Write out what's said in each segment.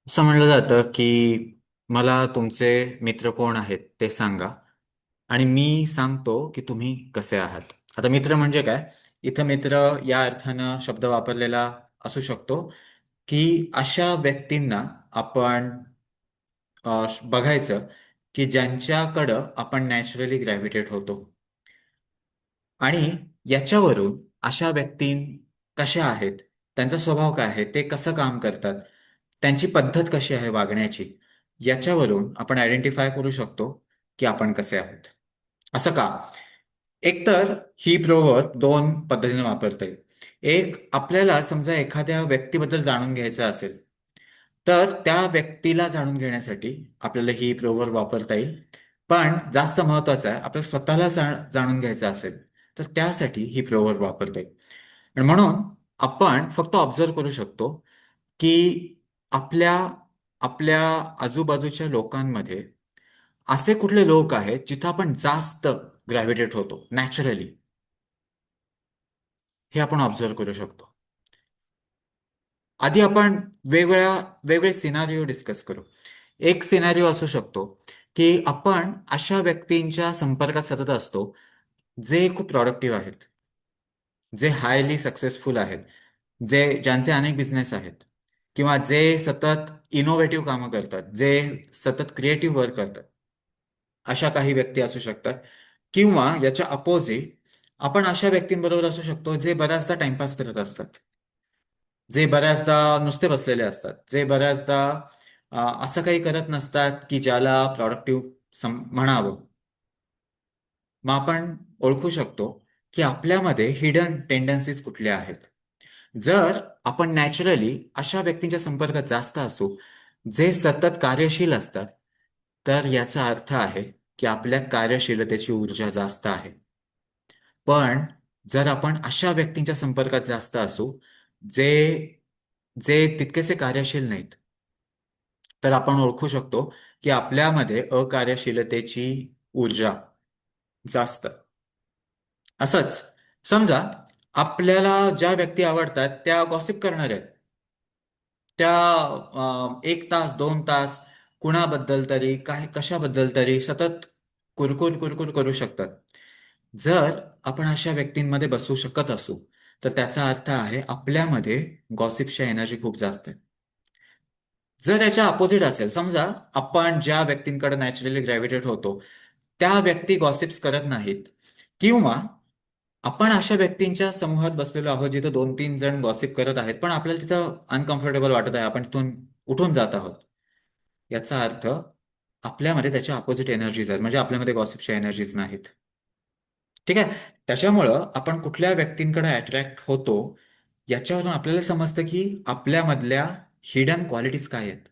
असं म्हणलं जातं की मला तुमचे मित्र कोण आहेत ते सांगा आणि मी सांगतो की तुम्ही कसे आहात. आता मित्र म्हणजे काय? इथं मित्र या अर्थानं शब्द वापरलेला असू शकतो की अशा व्यक्तींना आपण बघायचं की ज्यांच्याकडं आपण नॅचरली ग्रॅव्हिटेट होतो. आणि याच्यावरून अशा व्यक्ती कशा आहेत, त्यांचा स्वभाव काय आहे, ते कसं काम करतात, त्यांची पद्धत कशी आहे वागण्याची, याच्यावरून आपण आयडेंटिफाय करू शकतो की आपण कसे आहोत. असं का? एकतर ही प्रोव्हर्ब दोन पद्धतीने वापरता येईल. एक, आपल्याला समजा एखाद्या व्यक्तीबद्दल जाणून घ्यायचं असेल, तर त्या व्यक्तीला जाणून घेण्यासाठी आपल्याला ही प्रोव्हर्ब वापरता येईल. पण जास्त महत्वाचं आहे, आपल्याला स्वतःला जाणून घ्यायचं असेल तर त्यासाठी ही प्रोव्हर्ब वापरता येईल. आणि म्हणून आपण फक्त ऑब्झर्व करू शकतो की आपल्या आपल्या आजूबाजूच्या लोकांमध्ये असे कुठले लोक आहेत जिथं आपण जास्त ग्रॅव्हिटेट होतो नॅचरली, हे आपण ऑब्झर्व करू शकतो. आधी आपण वेगवेगळे सिनारिओ डिस्कस करू. एक सिनारिओ असू शकतो की आपण अशा व्यक्तींच्या संपर्कात सतत असतो जे खूप प्रॉडक्टिव्ह आहेत, जे हायली सक्सेसफुल आहेत, ज्यांचे अनेक बिझनेस आहेत, किंवा जे सतत इनोव्हेटिव्ह कामं करतात, जे सतत क्रिएटिव्ह वर्क करतात. अशा काही व्यक्ती असू शकतात. किंवा याच्या अपोजिट आपण अशा व्यक्तींबरोबर असू शकतो जे बऱ्याचदा टाइमपास करत असतात, जे बऱ्याचदा नुसते बसलेले असतात, जे बऱ्याचदा असं काही करत नसतात की ज्याला प्रॉडक्टिव्ह म्हणावं. मग आपण ओळखू शकतो की आपल्यामध्ये हिडन टेंडन्सीज कुठल्या आहेत. जर आपण नॅचरली अशा व्यक्तींच्या संपर्कात जास्त असू जे सतत कार्यशील असतात, तर याचा अर्थ आहे की आपल्या कार्यशीलतेची ऊर्जा जास्त आहे. पण जर आपण अशा व्यक्तींच्या संपर्कात जास्त असू जे जे तितकेसे कार्यशील नाहीत, तर आपण ओळखू शकतो की आपल्यामध्ये अकार्यशीलतेची ऊर्जा जास्त. असंच समजा आपल्याला ज्या व्यक्ती आवडतात त्या गॉसिप करणार आहेत. त्या 1 तास 2 तास कुणाबद्दल तरी काय कशाबद्दल तरी सतत कुरकुर कुरकुर करू शकतात. जर आपण अशा व्यक्तींमध्ये बसू शकत असू तर त्याचा अर्थ आहे आपल्यामध्ये गॉसिपच्या एनर्जी खूप जास्त आहे. जर याच्या अपोजिट असेल, समजा आपण ज्या व्यक्तींकडे नॅचरली ग्रॅव्हिटेट होतो त्या व्यक्ती गॉसिप्स करत नाहीत, किंवा आपण अशा व्यक्तींच्या समूहात बसलेलो आहोत जिथं 2-3 जण गॉसिप करत आहेत पण आपल्याला तिथं अनकम्फर्टेबल वाटत आहे, आपण तिथून उठून जात आहोत, याचा अर्थ आपल्यामध्ये त्याच्या अपोजिट एनर्जीज आहेत, म्हणजे आपल्यामध्ये गॉसिपच्या एनर्जीज नाहीत. ठीक आहे. त्याच्यामुळं आपण कुठल्या व्यक्तींकडे अट्रॅक्ट होतो याच्यावरून आपल्याला समजतं की आपल्यामधल्या हिडन क्वालिटीज काय आहेत.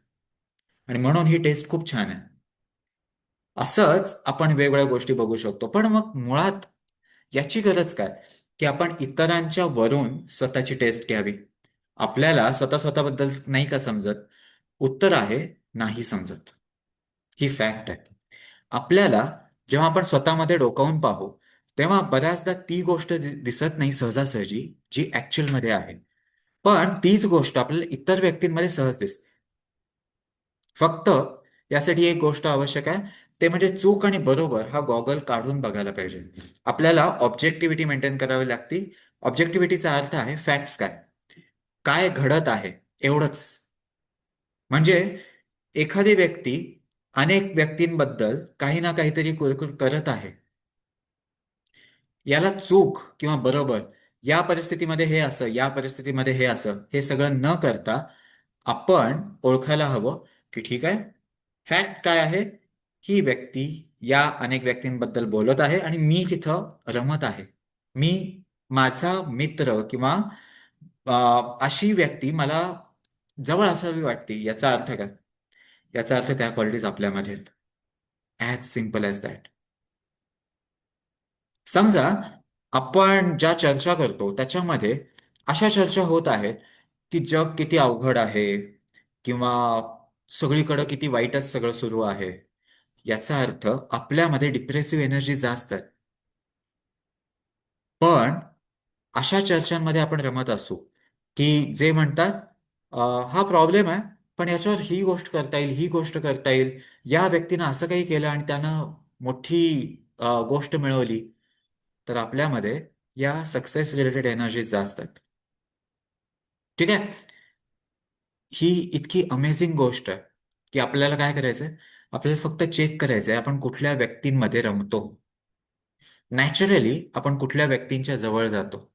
आणि म्हणून ही टेस्ट खूप छान आहे. असंच आपण वेगवेगळ्या गोष्टी बघू शकतो, पण मग मुळात याची गरज काय की आपण इतरांच्या वरून स्वतःची टेस्ट घ्यावी? आपल्याला स्वतःबद्दल नाही का समजत? उत्तर आहे, नाही समजत. ही फॅक्ट आहे. आपल्याला जेव्हा आपण स्वतःमध्ये डोकावून पाहू तेव्हा बऱ्याचदा ती गोष्ट दिसत नाही सहजासहजी जी ऍक्च्युअल मध्ये आहे. पण तीच गोष्ट आपल्याला इतर व्यक्तींमध्ये सहज दिसते. फक्त यासाठी एक गोष्ट आवश्यक आहे, ते म्हणजे चूक आणि बरोबर हा गॉगल काढून बघायला पाहिजे. आपल्याला ऑब्जेक्टिव्हिटी मेंटेन करावी लागते. ऑब्जेक्टिव्हिटीचा अर्थ आहे फॅक्ट्स काय काय घडत आहे, एवढंच. म्हणजे एखादी व्यक्ती अनेक व्यक्तींबद्दल काही ना काहीतरी कुरकुर करत आहे, याला चूक किंवा बरोबर, या परिस्थितीमध्ये हे असं, या परिस्थितीमध्ये हे असं, हे सगळं न करता आपण ओळखायला हवं की ठीक आहे, फॅक्ट काय आहे, ही व्यक्ती या अनेक व्यक्तींबद्दल बोलत आहे आणि मी तिथं रमत आहे. मी माझा मित्र किंवा अशी व्यक्ती मला जवळ असावी वाटते, याचा अर्थ काय? याचा अर्थ त्या क्वालिटीज आपल्यामध्ये आहेत. As simple as that. समजा आपण ज्या चर्चा करतो त्याच्यामध्ये अशा चर्चा होत आहेत की जग किती अवघड आहे, किंवा सगळीकडे किती वाईटच सगळं सुरू आहे, याचा अर्थ आपल्यामध्ये डिप्रेसिव्ह एनर्जी जास्त आहे. पण अशा चर्चांमध्ये आपण रमत असू की जे म्हणतात हा प्रॉब्लेम आहे पण याच्यावर ही गोष्ट करता येईल, ही गोष्ट करता येईल, या व्यक्तीनं असं काही केलं आणि त्यानं मोठी गोष्ट मिळवली, तर आपल्यामध्ये या सक्सेस रिलेटेड एनर्जी जास्त आहेत. ठीक आहे. ही इतकी अमेझिंग गोष्ट आहे की आपल्याला काय करायचंय, आपल्याला फक्त चेक करायचंय आपण कुठल्या व्यक्तींमध्ये रमतो. नॅचरली आपण कुठल्या व्यक्तींच्या जवळ जातो.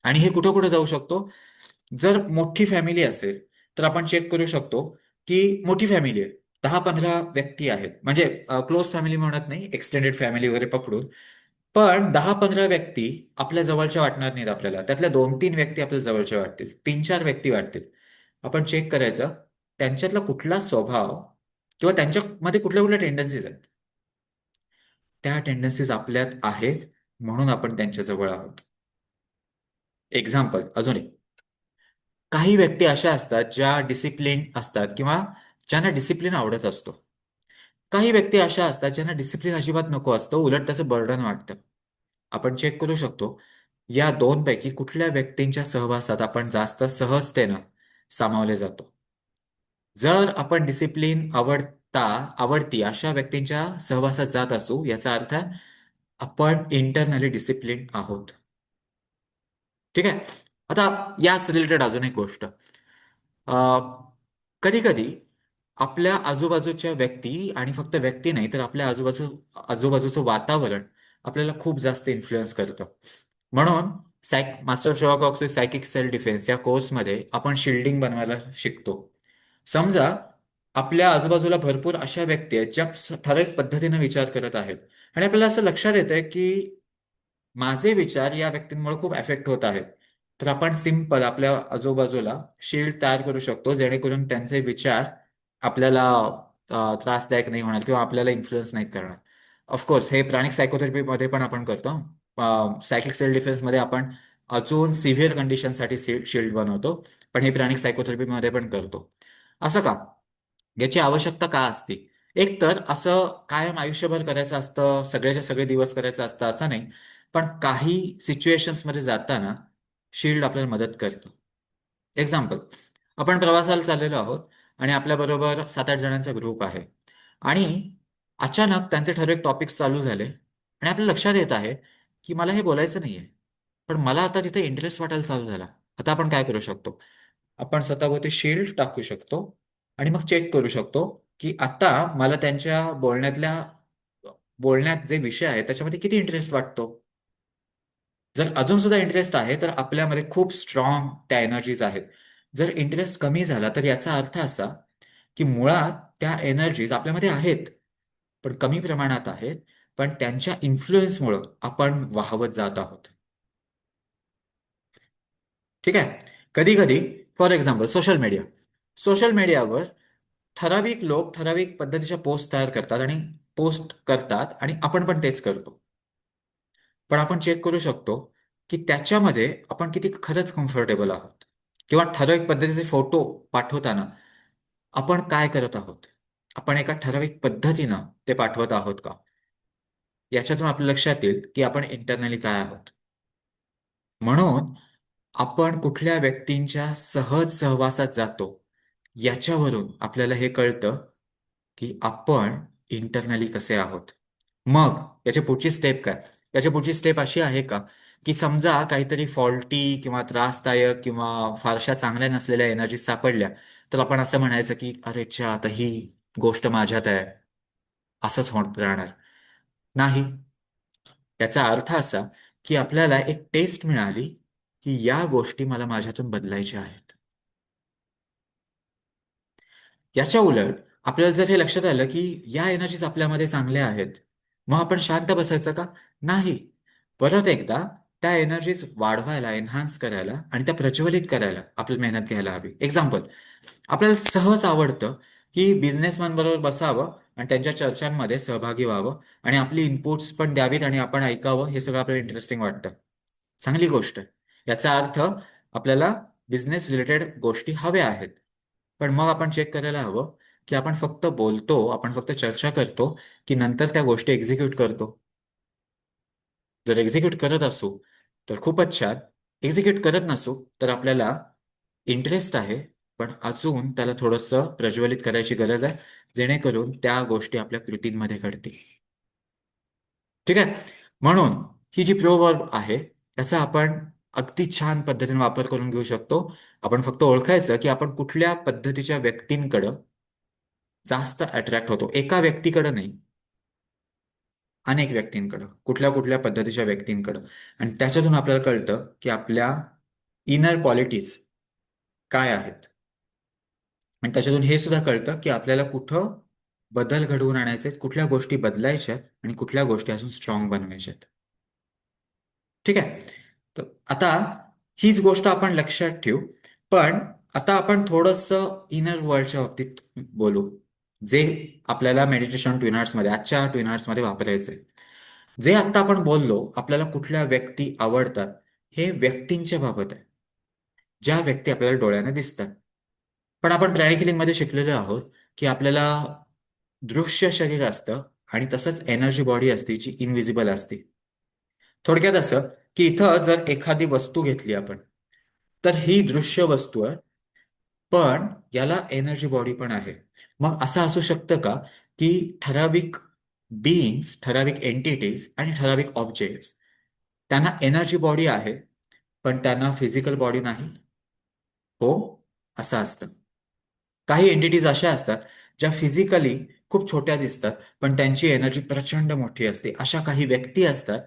आणि हे कुठं कुठं जाऊ शकतो. जर मोठी फॅमिली असेल तर आपण चेक करू शकतो की मोठी फॅमिली आहे, 10-15 व्यक्ती आहेत, म्हणजे क्लोज फॅमिली म्हणत नाही, एक्सटेंडेड फॅमिली वगैरे पकडून. पण 10-15 व्यक्ती आपल्या जवळच्या वाटणार नाहीत आपल्याला, त्यातल्या 2-3 व्यक्ती आपल्या जवळच्या वाटतील, 3-4 व्यक्ती वाटतील. आपण चेक करायचं त्यांच्यातला कुठला स्वभाव किंवा त्यांच्यामध्ये कुठल्या कुठल्या टेंडन्सीज आहेत. त्या टेंडन्सीज आपल्यात आहेत म्हणून आपण त्यांच्या जवळ आहोत. एक्झाम्पल अजून एक, काही व्यक्ती अशा असतात ज्या डिसिप्लिन असतात किंवा ज्यांना डिसिप्लिन आवडत असतो. काही व्यक्ती अशा असतात ज्यांना डिसिप्लिन अजिबात नको असतं, उलट त्याचं बर्डन वाटतं. आपण चेक करू शकतो या दोन पैकी कुठल्या व्यक्तींच्या सहवासात आपण जास्त सहजतेनं सामावले जातो. जर आपण डिसिप्लिन आवडती अशा व्यक्तींच्या सहवासात जात असू, याचा अर्थ आपण इंटरनली डिसिप्लिन आहोत. ठीक आहे. आता याच रिलेटेड अजून एक गोष्ट, कधी कधी आपल्या आजूबाजूच्या व्यक्ती आणि फक्त व्यक्ती नाही तर आपल्या आजूबाजूचं वातावरण आपल्याला खूप जास्त इन्फ्लुअन्स करतं. म्हणून master shock oxy psychic self defence या कोर्समध्ये आपण शिल्डिंग बनवायला शिकतो. समजा आपल्या आजूबाजूला भरपूर अशा व्यक्ती आहेत ज्या ठराविक पद्धतीने विचार करत आहेत आणि आपल्याला असं लक्षात येतंय की माझे विचार या व्यक्तींमुळे खूप अफेक्ट होत आहेत. तर आपण सिंपल आपल्या आजूबाजूला शील्ड तयार करू शकतो जेणेकरून त्यांचे विचार आपल्याला त्रासदायक नाही होणार किंवा आपल्याला इन्फ्लुअन्स नाही करणार. ऑफकोर्स हे प्राणिक सायकोथेरपीमध्ये पण आपण करतो. सायकिक सेल्फ डिफेन्समध्ये आपण अजून सिव्हिअर कंडिशनसाठी शील्ड बनवतो, पण हे प्राणिक सायकोथेरपीमध्ये पण करतो. असं का? याची आवश्यकता का असते? एक तर असं कायम आयुष्यभर करायचं असतं, सगळ्याच्या सगळे दिवस करायचं असतं असं नाही. पण काही सिच्युएशन्समध्ये जाताना शिल्ड आपल्याला मदत करतं. एक्झाम्पल, आपण प्रवासाला चाललेलो आहोत आणि आपल्याबरोबर 7-8 जणांचा ग्रुप आहे. आणि अचानक त्यांचे ठराविक टॉपिक्स चालू झाले आणि आपल्या लक्षात येत आहे की मला हे बोलायचं नाहीये. पण मला आता तिथे इंटरेस्ट वाटायला चालू झाला. आता आपण काय करू शकतो? आपण स्वतःभोवती शील्ड टाकू शकतो आणि मग चेक करू शकतो की आता मला त्यांच्या बोलण्यात जे विषय आहे त्याच्यामध्ये किती इंटरेस्ट वाटतो. जर अजून सुद्धा इंटरेस्ट आहे तर आपल्यामध्ये खूप स्ट्रॉंग त्या एनर्जीज आहेत. जर इंटरेस्ट कमी झाला तर याचा अर्थ असा की मुळात त्या एनर्जीज आपल्यामध्ये आहेत, पण कमी प्रमाणात आहेत. पण त्यांच्या इन्फ्लुएन्समुळं आपण वाहवत जात आहोत. ठीक आहे. कधी कधी फॉर एक्झाम्पल सोशल मीडियावर ठराविक लोक ठराविक पद्धतीच्या पोस्ट तयार करतात आणि पोस्ट करतात आणि आपण पण तेच करतो. पण आपण चेक करू शकतो की त्याच्यामध्ये आपण किती खरंच कम्फर्टेबल आहोत किंवा ठराविक पद्धतीचे फोटो पाठवताना आपण काय करत आहोत, आपण एका ठराविक पद्धतीनं ते पाठवत आहोत का, याच्यातून आपल्या लक्षात येईल की आपण इंटरनली काय आहोत. म्हणून आपण कुठल्या व्यक्तींच्या सहज सहवासात जातो याच्यावरून आपल्याला हे कळतं की आपण इंटरनली कसे आहोत. मग याची पुढची स्टेप काय? याची पुढची स्टेप अशी आहे का की समजा काहीतरी फॉल्टी किंवा त्रासदायक किंवा फारशा चांगल्या नसलेल्या एनर्जी सापडल्या, तर आपण असं म्हणायचं की अरे च्या आता ही गोष्ट माझ्यात आहे, असंच होत राहणार. नाही. याचा अर्थ असा की आपल्याला एक टेस्ट मिळाली की या गोष्टी मला माझ्यातून बदलायच्या आहेत. याच्या उलट आपल्याला जर हे लक्षात आलं की या एनर्जीज आपल्यामध्ये चांगल्या आहेत, मग आपण शांत बसायचं का? नाही. परत एकदा त्या एनर्जीज वाढवायला, एन्हान्स करायला आणि त्या प्रज्वलित करायला आपल्याला मेहनत घ्यायला हवी. एक्झाम्पल, आपल्याला सहज आवडतं की बिझनेसमॅन बरोबर बसावं आणि त्यांच्या चर्चांमध्ये सहभागी व्हावं आणि आपली इनपुट्स पण द्यावीत आणि आपण ऐकावं, हे सगळं आपल्याला इंटरेस्टिंग वाटतं. चांगली गोष्ट आहे. याचा अर्थ आपल्याला बिझनेस रिलेटेड गोष्टी हव्या आहेत. पण मग आपण चेक करायला हवं की आपण फक्त बोलतो, आपण फक्त चर्चा करतो की नंतर त्या गोष्टी एक्झिक्यूट करतो. जर एक्झिक्यूट करत असू तर खूपच छान. एक्झिक्यूट करत नसू तर आपल्याला इंटरेस्ट आहे पण अजून त्याला थोडंसं प्रज्वलित करायची गरज आहे, जेणेकरून त्या गोष्टी आपल्या कृतींमध्ये घडतील. ठीक आहे. म्हणून ही जी प्रोवर्ब आहे त्याचा आपण अगदी छान पद्धतीने वापर करून घेऊ शकतो. आपण फक्त ओळखायचं की आपण कुठल्या पद्धतीच्या व्यक्तींकडं जास्त अट्रॅक्ट होतो. एका व्यक्तीकडे नाही, अनेक व्यक्तींकडं, कुठल्या कुठल्या पद्धतीच्या व्यक्तींकडं. आणि त्याच्यातून आपल्याला कळतं की आपल्या इनर क्वालिटीज काय आहेत. आणि त्याच्यातून हे सुद्धा कळतं की आपल्याला कुठं बदल घडवून आणायचे आहेत, कुठल्या गोष्टी बदलायच्यात आणि कुठल्या गोष्टी अजून स्ट्रॉंग बनवायच्यात. ठीक आहे. तर आता हीच गोष्ट आपण लक्षात ठेवू. पण आता आपण थोडंसं इनर वर्ल्डच्या बाबतीत बोलू, जे आपल्याला मेडिटेशन ट्विन मध्ये आजच्या ट्विन मध्ये वापरायचे. जे आता आपण बोललो आपल्याला कुठल्या व्यक्ती आवडतात, हे व्यक्तींच्या बाबत आहे, ज्या व्यक्ती आपल्याला डोळ्याने दिसतात. पण आपण प्राणिक मध्ये शिकलेलो आहोत की आपल्याला दृश्य शरीर असतं आणि तसंच एनर्जी बॉडी असते जी इनविजिबल असते. थोडक्यात असं की इथं जर एखादी वस्तू घेतली आपण, तर ही दृश्य वस्तू आहे, पण याला एनर्जी बॉडी पण आहे. मग असं असू शकतं का की ठराविक बीइंग्स, ठराविक एंटिटीज आणि ठराविक ऑब्जेक्ट्स, त्यांना एनर्जी बॉडी आहे पण त्यांना फिजिकल बॉडी नाही? हो, असं असतं. काही एंटिटीज अशा असतात ज्या फिजिकली खूप छोट्या दिसतात पण त्यांची एनर्जी प्रचंड मोठी असते. अशा काही व्यक्ती असतात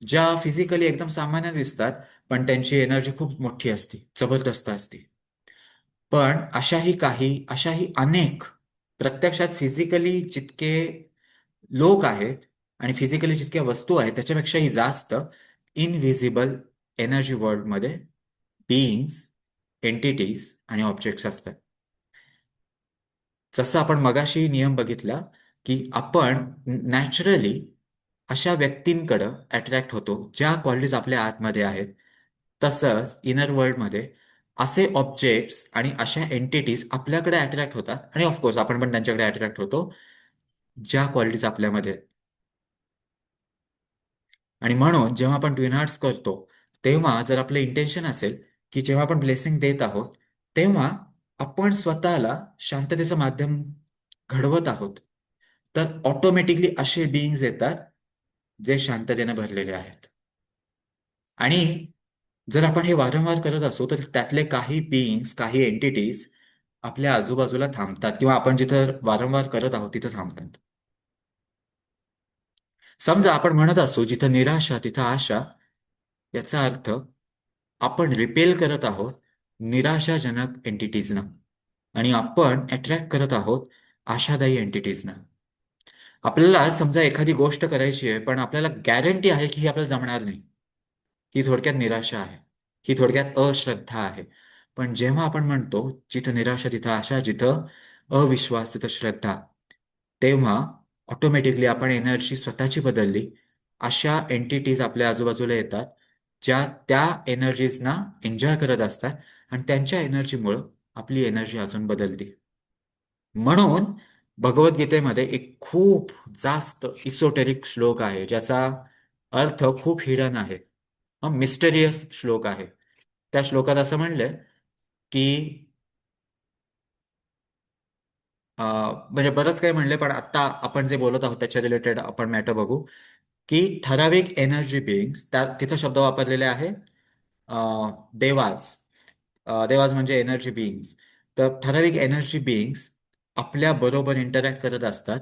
ज्या फिजिकली एकदम सामान्य दिसतात पण त्यांची एनर्जी खूप मोठी असते, जबरदस्त असते. पण अशाही अनेक, प्रत्यक्षात फिजिकली जितके लोक आहेत आणि फिजिकली जितक्या वस्तू आहेत त्याच्यापेक्षाही जास्त इनव्हिजिबल एनर्जी वर्ल्डमध्ये बीइंग्स, एंटिटीज आणि ऑब्जेक्ट्स असतात. जसं आपण मगाशी नियम बघितला की आपण नॅचरली अशा व्यक्तींकडं अट्रॅक्ट होतो ज्या क्वालिटीज आपल्या आतमध्ये आहेत, तसंच इनर वर्ल्डमध्ये असे ऑब्जेक्ट्स आणि अशा एंटिटीज आपल्याकडे अट्रॅक्ट होतात आणि ऑफकोर्स आपण पण त्यांच्याकडे अट्रॅक्ट होतो ज्या क्वालिटीज आपल्यामध्ये आहेत. आणि म्हणून जेव्हा आपण ट्विन हार्ट्स करतो तेव्हा जर आपलं इंटेन्शन असेल की जेव्हा आपण ब्लेसिंग देत आहोत तेव्हा आपण स्वतःला शांततेचं माध्यम घडवत आहोत, तर ऑटोमॅटिकली असे बीइंग्स येतात जे शांततेने भरलेले आहेत. आणि जर आपण हे वारंवार करत असू तर त्यातले काही बीइंग्स, काही एंटिटीज आपल्या आजूबाजूला थांबतात किंवा आपण जिथं वारंवार करत आहोत तिथं थांबतात. समजा आपण म्हणत असू जिथं निराशा तिथं आशा, याचा अर्थ आपण रिपेल करत आहोत निराशाजनक एंटिटीजना आणि आपण अट्रॅक्ट करत आहोत आशादायी एंटिटीजना. आपल्याला समजा एखादी गोष्ट करायची आहे पण आपल्याला गॅरंटी आहे की ही आपल्याला जमणार नाही, ही थोडक्यात निराशा आहे, ही थोडक्यात अश्रद्धा आहे. पण जेव्हा आपण म्हणतो जिथं निराशा तिथं आशा, जिथं अविश्वास तिथं श्रद्धा, तेव्हा ऑटोमॅटिकली आपण एनर्जी स्वतःची बदलली. अशा एंटिटीज आपल्या आजूबाजूला येतात ज्या त्या एनर्जीजना एन्जॉय करत असतात आणि त्यांच्या एनर्जीमुळं आपली एनर्जी अजून बदलते. म्हणून भगवद्गीतेमध्ये एक खूप जास्त इसोटेरिक श्लोक आहे ज्याचा अर्थ खूप हिडन आहे, मिस्टेरियस श्लोक आहे. त्या श्लोकात असं म्हणलंय की म्हणजे बरंच काही म्हणले पण आता आपण जे बोलत आहोत त्याच्या रिलेटेड आपण मॅटर बघू की ठराविक एनर्जी बिईंग्स, त्या तिथं शब्द वापरलेले आहे देवाज. देवाज म्हणजे एनर्जी बिईंग्स. तर ठराविक एनर्जी बिईंग्स आपल्या बरोबर इंटरॅक्ट करत असतात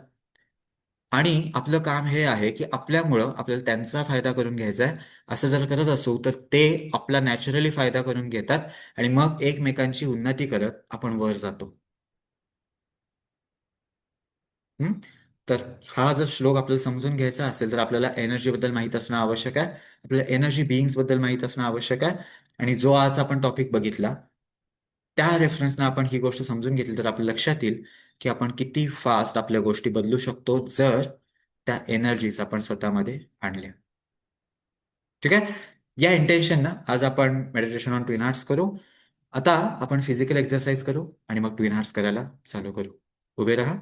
आणि आपलं काम हे आहे की आपल्यामुळं आपल्याला त्यांचा फायदा करून घ्यायचा आहे. असं जर करत असू तर ते आपला नॅचरली फायदा करून घेतात आणि मग एकमेकांची उन्नती करत आपण वर जातो. हं? तर हा जर श्लोक आपल्याला समजून घ्यायचा असेल तर आपल्याला एनर्जी बद्दल माहीत असणं आवश्यक आहे, आपल्याला एनर्जी बिईंग्स बद्दल माहीत असणं आवश्यक आहे. आणि जो आज आपण टॉपिक बघितला त्या रेफरन्सनं आपण ही गोष्ट समजून घेतली तर आपल्या लक्षात येईल की आपण किती फास्ट आपल्या गोष्टी बदलू शकतो जर त्या एनर्जीज आपण स्वतःमध्ये आणल्या. ठीक आहे. या इंटेन्शननं आज आपण मेडिटेशन ऑन ट्विन हार्ट्स करू. आता आपण फिजिकल एक्सरसाइज करू आणि मग ट्विन हार्ट्स करायला चालू करू. उभे राहा.